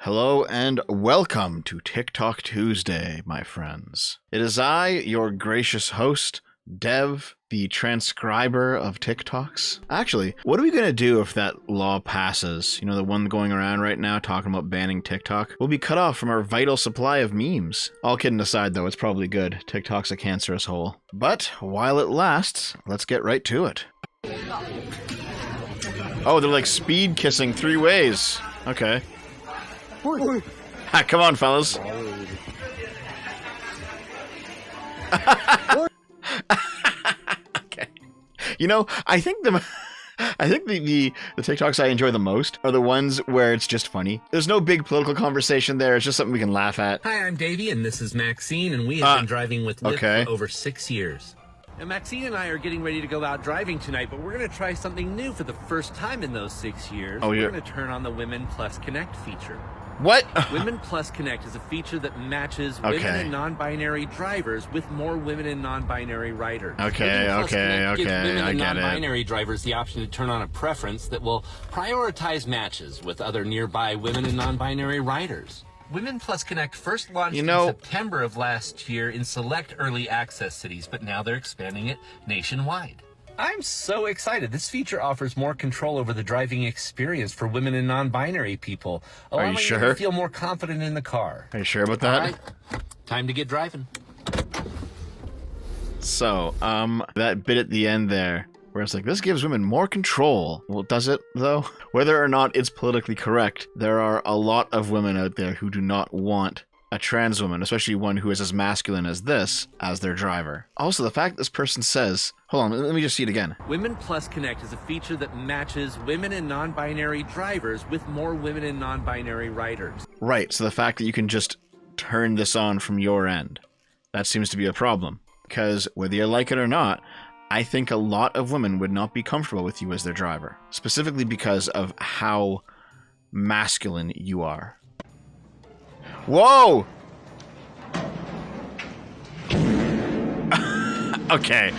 Hello and welcome to TikTok Tuesday, my friends. It is I, your gracious host, Dev, the transcriber of TikToks. Actually, what are we going to do if that law passes? You know, the one going around right now talking about banning TikTok? We'll be cut off from our vital supply of memes. All kidding aside, though, it's probably good. TikTok's a cancerous hole. But while it lasts, let's get right to it. Oh, they're like speed kissing 3 ways. Okay. Come on, fellas. Okay. You know, I think the TikToks I enjoy the most are the ones where it's just funny. There's no big political conversation there. It's just something we can laugh at. Hi, I'm Davey, and this is Maxine, and we have been driving with Lyft for over 6 years. And Maxine and I are getting ready to go out driving tonight, but we're going to try something new for the first time in those 6 years. Oh, yeah. We're going to turn on the Women Plus Connect feature. What? Women Plus Connect is a feature that matches women and non-binary drivers with more women and non-binary riders. Okay, Women Plus Connect gives women I and get non-binary it. drivers the option to turn on a preference that will prioritize matches with other nearby women and non-binary riders. Women Plus Connect first launched in September of last year in select early access cities, but now they're expanding it nationwide. I'm so excited. This feature offers more control over the driving experience for women and non-binary people. Are you sure? To feel more confident in the car. Are you sure about that? All right. Time to get driving. So, that bit at the end there, where it's like, this gives women more control. Well, does it, though? Whether or not it's politically correct, there are a lot of women out there who do not want a trans woman, especially one who is as masculine as this, as their driver. Also, the fact that this person says, hold on, let me just see it again. Women Plus Connect is a feature that matches women and non-binary drivers with more women and non-binary riders. Right, so the fact that you can just turn this on from your end, that seems to be a problem. Because whether you like it or not, I think a lot of women would not be comfortable with you as their driver, specifically because of how masculine you are. Whoa! Okay.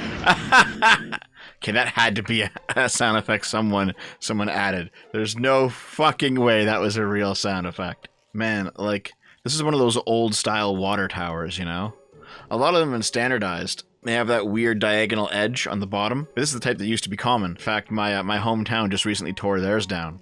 Okay, that had to be a sound effect someone added. There's no fucking way that was a real sound effect. Man, like, this is one of those old style water towers, you know? A lot of them have been standardized. They have that weird diagonal edge on the bottom. This is the type that used to be common. In fact, my hometown just recently tore theirs down.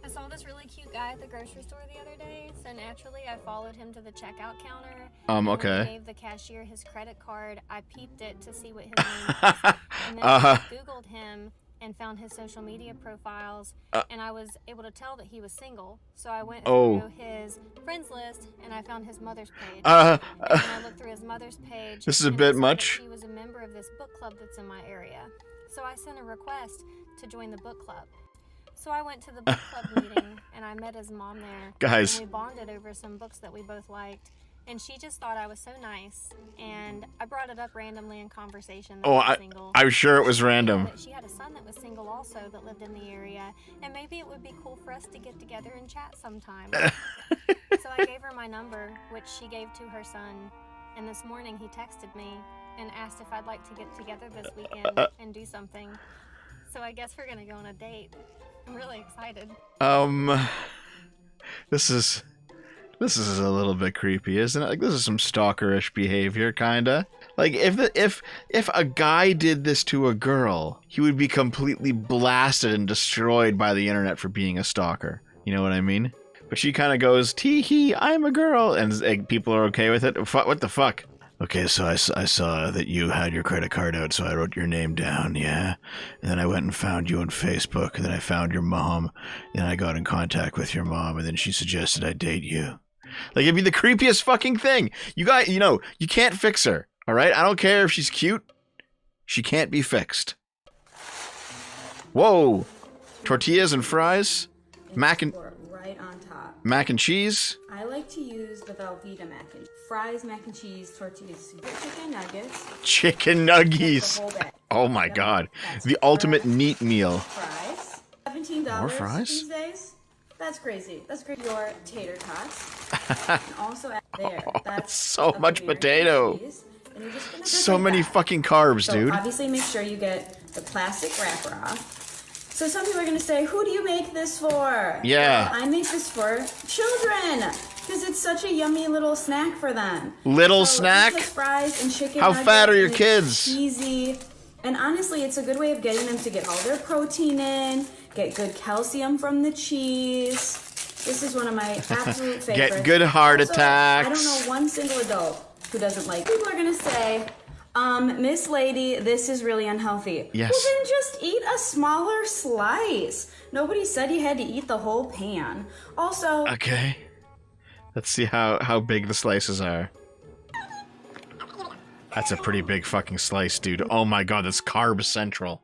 I saw this really cute guy at the grocery store the other day, so naturally I followed him to the checkout counter. Okay. When he gave the cashier his credit card, I peeped it to see what his name was. And then I Googled him and found his social media profiles, and I was able to tell that he was single. So I went through his friends list, and I found his mother's page. And I looked through his mother's page. This is a bit much. He was a member of this book club that's in my area. So I sent a request to join the book club. So I went to the book club meeting, and I met his mom there. Guys. And we bonded over some books that we both liked. And she just thought I was so nice, and I brought it up randomly in conversation that I was single. I'm sure it was random. She had a son that was single also that lived in the area, and maybe it would be cool for us to get together and chat sometime. So I gave her my number, which she gave to her son, and this morning he texted me and asked if I'd like to get together this weekend and do something. So I guess we're gonna go on a date. I'm really excited. This is a little bit creepy, isn't it? Like, this is some stalkerish behavior, kinda. Like, if a guy did this to a girl, he would be completely blasted and destroyed by the internet for being a stalker. You know what I mean? But she kind of goes, tee-hee, I'm a girl, and like, people are okay with it. What the fuck? Okay, so I saw that you had your credit card out, so I wrote your name down, yeah? And then I went and found you on Facebook, and then I found your mom, and I got in contact with your mom, and then she suggested I date you. Like, it'd be the creepiest fucking thing. You guys, you know, you can't fix her, alright? I don't care if she's cute. She can't be fixed. Whoa! Tortillas and fries? Right on top. Mac and cheese? I like to use the Velveeta mac and fries, mac and cheese, tortillas, chicken nuggets. Chicken nuggies. Oh my god. The ultimate neat meal. Fries. $17 More fries? these days. That's crazy. That's great. Your tater tots. And also add there. That's so much potato. So many fucking carbs, dude. Obviously make sure you get the plastic wrapper off. So some people are going to say, who do you make this for? Yeah. Well, I make this for children because it's such a yummy little snack for them. Little so snack? Just fries and chicken How nuggets, fat are your and it's kids? Cheesy. And honestly, it's a good way of getting them to get all their protein in, get good calcium from the cheese. This is one of my absolute favorites. Get good heart Also, attacks. I don't know one single adult who doesn't like. People are going to say, Miss Lady, this is really unhealthy. Yes. Well, then just eat a smaller slice. Nobody said you had to eat the whole pan. Also... Okay. Let's see how big the slices are. That's a pretty big fucking slice, dude. Oh my god, that's carb central.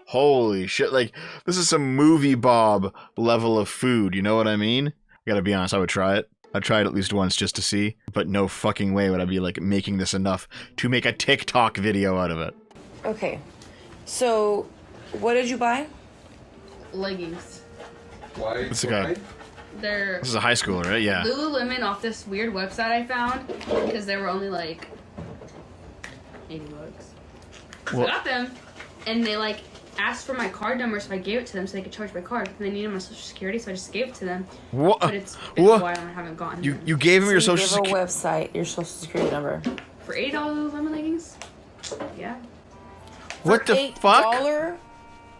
Holy shit, like, this is some movie Bob level of food, you know what I mean? I gotta be honest, I would try it. I'd try it at least once just to see, but no fucking way would I be, like, making this enough to make a TikTok video out of it. Okay, so, what did you buy? Leggings. Why? What's the guy? They're This is a high schooler, right? Yeah. Lululemon off this weird website I found because they were only like $80. So Well- I got them, and they like asked for my card number, so I gave it to them so they could charge my card. And they needed my social security, so I just gave it to them. What? But it's been a while and I haven't gotten them. You gave him your So you social gave a security. website, your social security number. For $80 Lululemon leggings? Yeah. What the fuck? $8?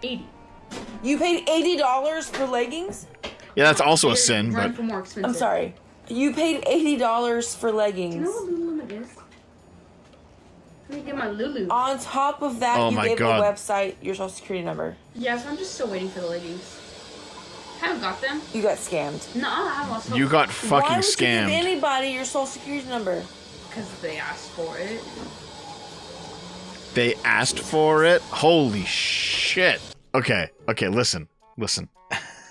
80. You paid $80 for leggings? Yeah, that's also a They're sin, run but for more expensive. I'm sorry. You paid $80 for Do leggings. you know what Lululemon is? Let me get my Lulu. On top of that, Oh you my gave God. the website your social security number. Yeah, so I'm just still waiting for the leggings. Haven't got them. You got scammed. No, I haven't lost you got Why fucking would you give scammed. anybody your social security number? because they asked for it. They asked for it? Holy shit. Okay, listen.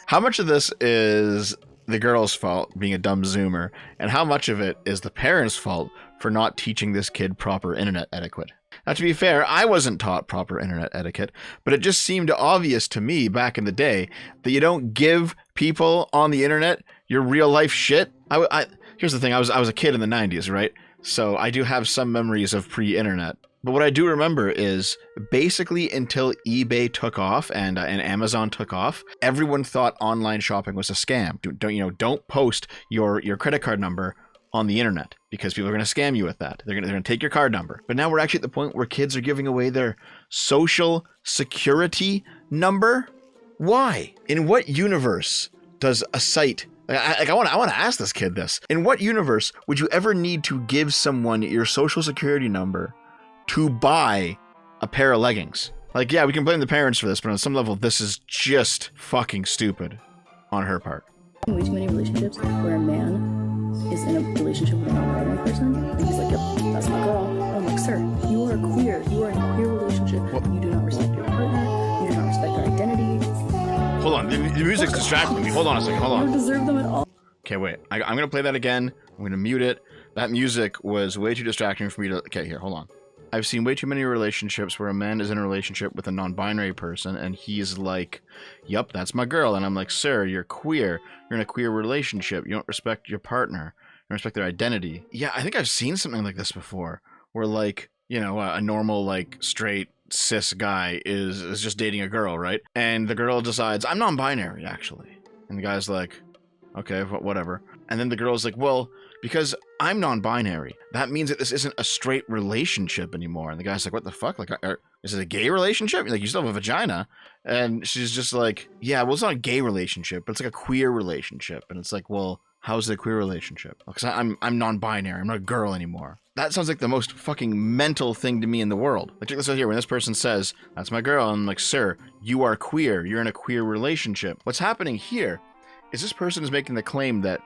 How much of this is the girl's fault being a dumb Zoomer, and how much of it is the parents' fault for not teaching this kid proper internet etiquette? Now, to be fair, I wasn't taught proper internet etiquette, but it just seemed obvious to me back in the day that you don't give people on the internet your real life shit. Here's the thing, I was a kid in the 90s, right? So I do have some memories of pre-internet. But what I do remember is basically until eBay took off and Amazon took off, everyone thought online shopping was a scam. Don't post your credit card number on the internet because people are going to scam you with that. They're going to take your card number. But now we're actually at the point where kids are giving away their social security number. Why? In what universe does a site I want to ask this kid this. In what universe would you ever need to give someone your social security number to buy a pair of leggings? Like, yeah, we can blame the parents for this, but on some level, this is just fucking stupid on her part. Way too many relationships where a man is in a relationship with a non-binary person, and he's like, yep, that's my girl. And I'm like, sir, you are queer. You are in a queer relationship. You do not respect your partner. You do not respect their identity. Hold on, the music's distracting me. Hold on a second, hold You on. don't deserve them at all. Okay, wait. I'm going to play that again. I'm going to mute it. That music was way too distracting for me to... Okay, here, hold on. I've seen way too many relationships where a man is in a relationship with a non-binary person and he's like, yup, that's my girl. And I'm like, sir, you're queer. You're in a queer relationship. You don't respect your partner. You don't respect their identity. Yeah, I think I've seen something like this before where, like, you know, a normal, like, straight cis guy is just dating a girl, right? And the girl decides, I'm non-binary, actually. And the guy's like, okay, whatever. And then the girl's like, well, because I'm non-binary, that means that this isn't a straight relationship anymore. And the guy's like, what the fuck? Like, is it a gay relationship? Like, you still have a vagina. And she's just like, yeah, well, it's not a gay relationship, but it's like a queer relationship. And it's like, well, how's it a queer relationship? Because I'm non-binary. I'm not a girl anymore. That sounds like the most fucking mental thing to me in the world. Like, check this out here. When this person says, that's my girl, I'm like, sir, you are queer. You're in a queer relationship. What's happening here is this person is making the claim that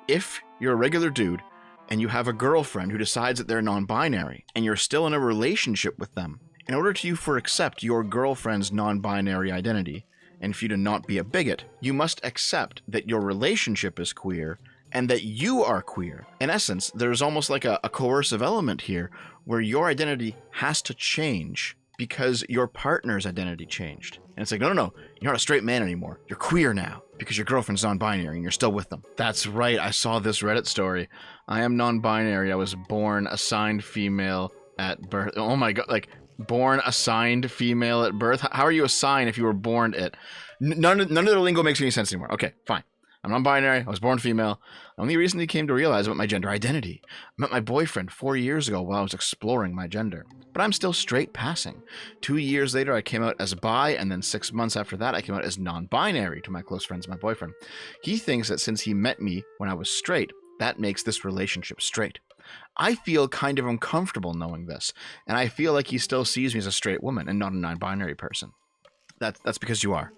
if you're a regular dude and you have a girlfriend who decides that they're non-binary and you're still in a relationship with them, in order to accept your girlfriend's non-binary identity and for you to not be a bigot, you must accept that your relationship is queer and that you are queer. In essence, there's almost like a coercive element here where your identity has to change because your partner's identity changed. And it's like, no, you're not a straight man anymore. You're queer now because your girlfriend's non-binary and you're still with them. That's right, I saw this Reddit story. I am non-binary. I was born assigned female at birth. Oh my god, like, born assigned female at birth? How are you assigned if you were born it? None of their lingo makes any sense anymore. Okay, fine. I'm non-binary. I was born female. I only recently came to realize about my gender identity. I met my boyfriend 4 years ago while I was exploring my gender. But I'm still straight passing. 2 years later, I came out as bi, and then 6 months after that, I came out as non-binary to my close friends and my boyfriend. He thinks that since he met me when I was straight, that makes this relationship straight. I feel kind of uncomfortable knowing this, and I feel like he still sees me as a straight woman and not a non-binary person. That's because you are.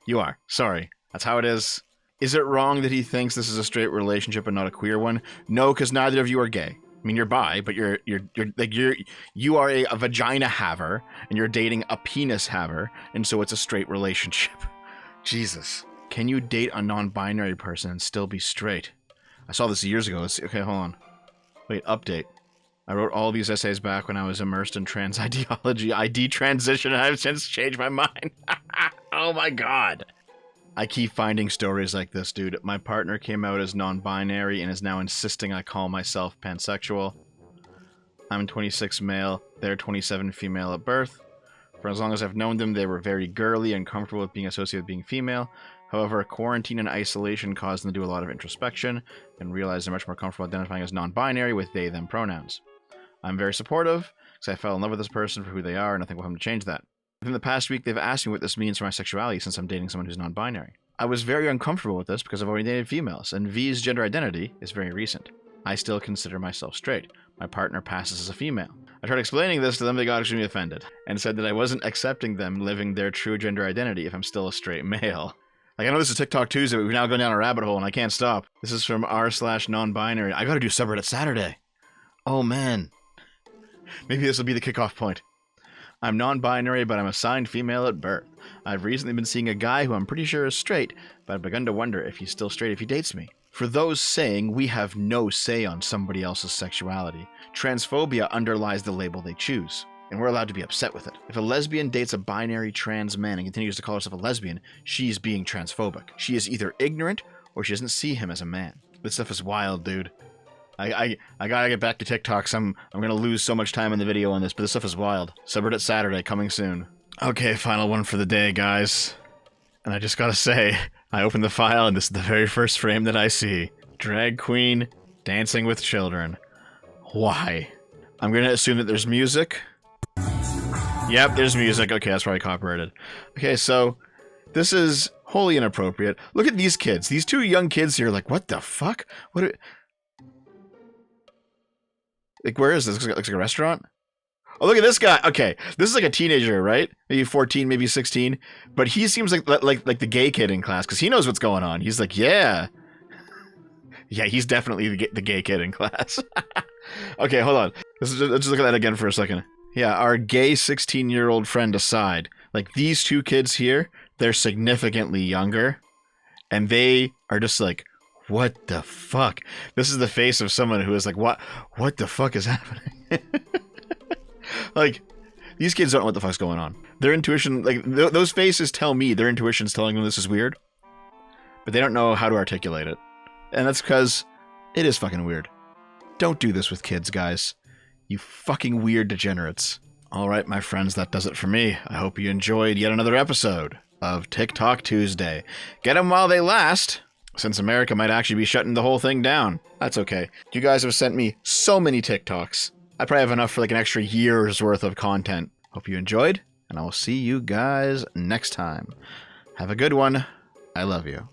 You are. Sorry. That's how it is. Is it wrong that he thinks this is a straight relationship and not a queer one? No, because neither of you are gay. I mean, you're bi, but you are a vagina haver, and you're dating a penis haver, and so it's a straight relationship. Jesus. Can you date a non-binary person and still be straight? I saw this years ago. Okay, hold on. Wait, update. I wrote all these essays back when I was immersed in trans ideology. I detransitioned and I've since changed my mind. Oh my god. I keep finding stories like this, dude. My partner came out as non-binary and is now insisting I call myself pansexual. I'm 26 male, they're 27 female at birth. For as long as I've known them, they were very girly and comfortable with being associated with being female. However, quarantine and isolation caused them to do a lot of introspection and realize they're much more comfortable identifying as non-binary with they-them pronouns. I'm very supportive, because I fell in love with this person for who they are, and nothing will help them to change that. Within the past week, they've asked me what this means for my sexuality since I'm dating someone who's non-binary. I was very uncomfortable with this because I've already dated females, and V's gender identity is very recent. I still consider myself straight. My partner passes as a female. I tried explaining this to them, they got extremely offended, and said that I wasn't accepting them living their true gender identity if I'm still a straight male. Like, I know this is TikTok Tuesday, but we've now gone down a rabbit hole, and I can't stop. This is from r/non-binary. I gotta do subreddit Saturday. Oh, man. Maybe this will be the kickoff point. I'm non-binary, but I'm assigned female at birth. I've recently been seeing a guy who I'm pretty sure is straight, but I've begun to wonder if he's still straight if he dates me. For those saying we have no say on somebody else's sexuality, transphobia underlies the label they choose, and we're allowed to be upset with it. If a lesbian dates a binary trans man and continues to call herself a lesbian, she's being transphobic. She is either ignorant or she doesn't see him as a man. This stuff is wild, dude. I gotta get back to TikTok. I'm gonna lose so much time in the video on this, but this stuff is wild. Subreddit Saturday, coming soon. Okay, final one for the day, guys. And I just gotta say, I opened the file and this is the very first frame that I see. Drag queen dancing with children. Why? I'm gonna assume that there's music. Yep, there's music. Okay, that's probably copyrighted. Okay, so this is wholly inappropriate. Look at these kids. These two young kids here, like, what the fuck? Like, where is this? Looks like a restaurant? Oh, look at this guy. Okay, this is like a teenager, right? Maybe 14, maybe 16. But he seems like the gay kid in class, because he knows what's going on. He's like, yeah. Yeah, he's definitely the gay kid in class. Okay, hold on. Let's just look at that again for a second. Yeah, our gay 16-year-old friend aside, like, these two kids here, they're significantly younger, and they are just like, what the fuck? This is the face of someone who is like, what the fuck is happening? Like, these kids don't know what the fuck's going on. Their intuition, like, those faces tell me their intuition's telling them this is weird, but they don't know how to articulate it. And that's because it is fucking weird. Don't do this with kids, guys. You fucking weird degenerates. Alright, my friends, that does it for me. I hope you enjoyed yet another episode of TikTok Tuesday. Get them while they last, since America might actually be shutting the whole thing down. That's okay. You guys have sent me so many TikToks. I probably have enough for like an extra year's worth of content. Hope you enjoyed, and I will see you guys next time. Have a good one. I love you.